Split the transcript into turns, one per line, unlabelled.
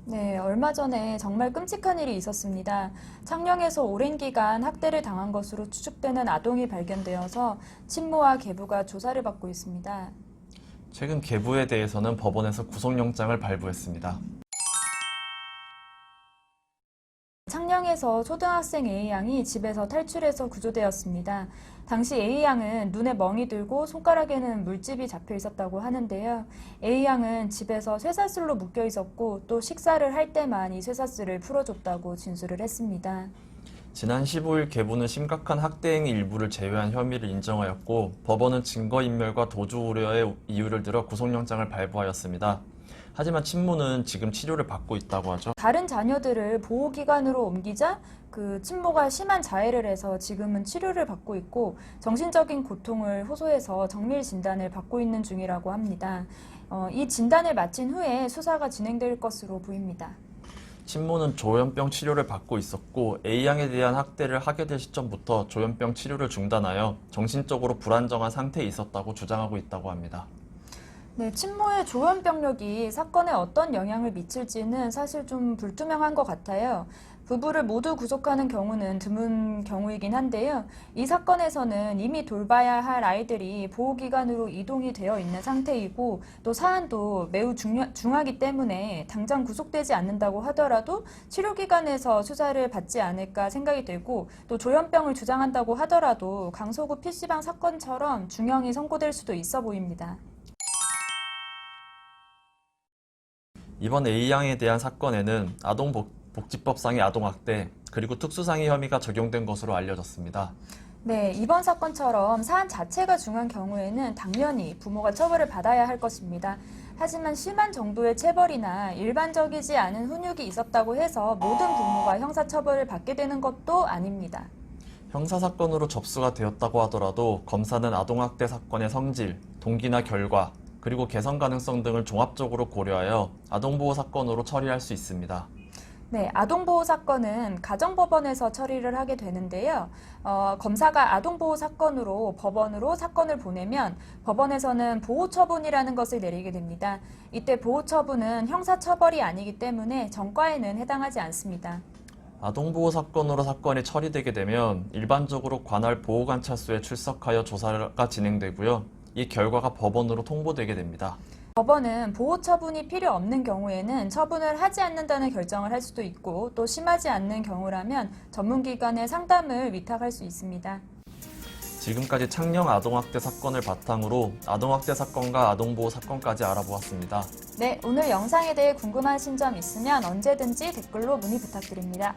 네, 얼마 전에 정말 끔찍한 일이 있었습니다. 창녕에서 오랜 기간 학대를 당한 것으로 추측되는 아동이 발견되어서 친모와 계부가 조사를 받고 있습니다.
최근 계부에 대해서는 법원에서 구속영장을 발부했습니다.
창녕에서 초등학생 A양이 집에서 탈출해서 구조되었습니다. 당시 A양은 눈에 멍이 들고 손가락에는 물집이 잡혀 있었다고 하는데요. A양은 집에서 쇠사슬로 묶여 있었고 또 식사를 할 때만 이 쇠사슬을 풀어줬다고 진술을 했습니다.
지난 15일 계부는 심각한 학대 행위 일부를 제외한 혐의를 인정하였고 법원은 증거인멸과 도주 우려의 이유를 들어 구속영장을 발부하였습니다. 하지만 친모는 지금 치료를 받고 있다고 하죠.
다른 자녀들을 보호기관으로 옮기자 그 친모가 심한 자해를 해서 지금은 치료를 받고 있고 정신적인 고통을 호소해서 정밀 진단을 받고 있는 중이라고 합니다. 이 진단을 마친 후에 수사가 진행될 것으로 보입니다.
친모는 조현병 치료를 받고 있었고 A양에 대한 학대를 하게 될 시점부터 조현병 치료를 중단하여 정신적으로 불안정한 상태에 있었다고 주장하고 있다고 합니다.
네, 친모의 조현병력이 사건에 어떤 영향을 미칠지는 사실 좀 불투명한 것 같아요. 부부를 모두 구속하는 경우는 드문 경우이긴 한데요. 이 사건에서는 이미 돌봐야 할 아이들이 보호기관으로 이동이 되어 있는 상태이고 또 사안도 매우 중하기 때문에 당장 구속되지 않는다고 하더라도 치료기관에서 수사를 받지 않을까 생각이 되고 또 조현병을 주장한다고 하더라도 강서구 PC방 사건처럼 중형이 선고될 수도 있어 보입니다.
이번 A양에 대한 사건에는 아동복지법상의 아동학대 그리고 특수상해 혐의가 적용된 것으로 알려졌습니다.
네, 이번 사건처럼 사안 자체가 중한 경우에는 당연히 부모가 처벌을 받아야 할 것입니다. 하지만 심한 정도의 체벌이나 일반적이지 않은 훈육이 있었다고 해서 모든 부모가 형사처벌을 받게 되는 것도 아닙니다.
형사사건으로 접수가 되었다고 하더라도 검사는 아동학대 사건의 성질, 동기나 결과, 그리고 개선 가능성 등을 종합적으로 고려하여 아동보호 사건으로 처리할 수 있습니다.
네, 아동보호 사건은 가정법원에서 처리를 하게 되는데요. 검사가 아동보호 사건으로 법원으로 사건을 보내면 법원에서는 보호처분이라는 것을 내리게 됩니다. 이때 보호처분은 형사처벌이 아니기 때문에 전과에는 해당하지 않습니다.
아동보호 사건으로 사건이 처리되게 되면 일반적으로 관할 보호관찰소에 출석하여 조사가 진행되고요. 이 결과가 법원으로 통보되게 됩니다.
법원은 보호 처분이 필요 없는 경우에는 처분을 하지 않는다는 결정을 할 수도 있고 또 심하지 않는 경우라면 전문기관에 상담을 위탁할 수 있습니다.
지금까지 창녕 아동학대 사건을 바탕으로 아동학대 사건과 아동보호 사건까지 알아보았습니다.
네, 오늘 영상에 대해 궁금하신 점 있으면 언제든지 댓글로 문의 부탁드립니다.